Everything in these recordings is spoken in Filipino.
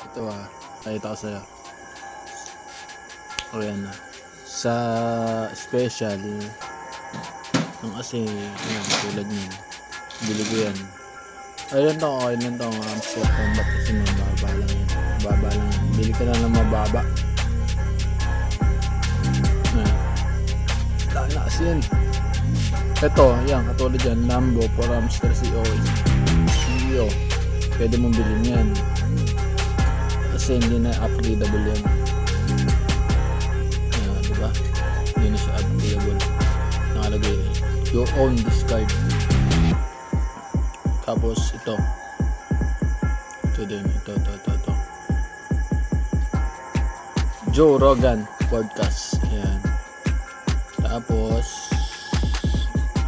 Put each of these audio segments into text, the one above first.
Ito nakita ko sa'yo. O yan sa special ng kasi yan, tulad nyan bili ko yan. Ayun to, okay lang to ang Amstel Combat kasi mababa lang yan, mababa lang yan. Bili ka lang ng mababa. Dahil na kasi yan. Ito yan, katulad yan Lambo for Amstel COS hindi pwede mong bilhin yan kasi hindi na upgradable yan. Diba? Hindi na siya upgradable, nakalagay your own discard. Tapos ito din, ito Joe Rogan podcast. Ayan. Tapos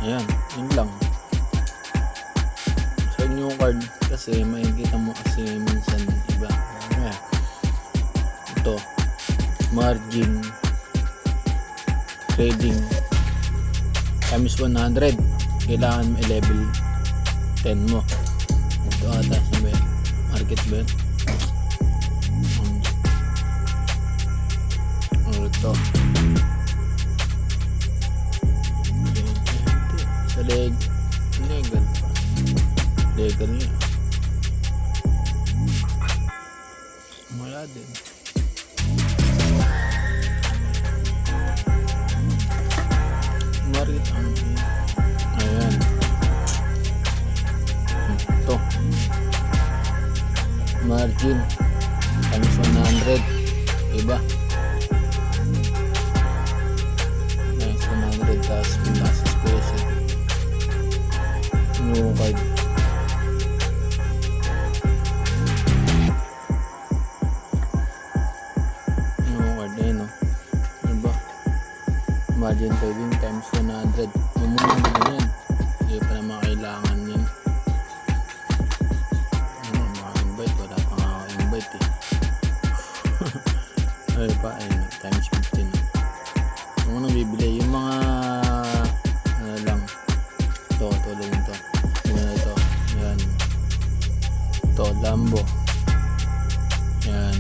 ayan, yun lang sa new card kasi makikita mo kasi minsan iba. Ayan. Ito margin trading times 100, kailangan mo i-level 10 mo. Ito ata sa market ba yun? Ito sa legal pa, legal niya wala din. Market ayan ito margin times 100 iba times 100 tapos nasa special new card ayun diba margin trading times 100 mumuna mo yan, hindi pa naman kailangan yan. Mga-invite, wala pa nga ako invite ay pa, times 15 kung anong bibili, yung mga ano lang ito, tulad nito ito, yan ito, Lambo yan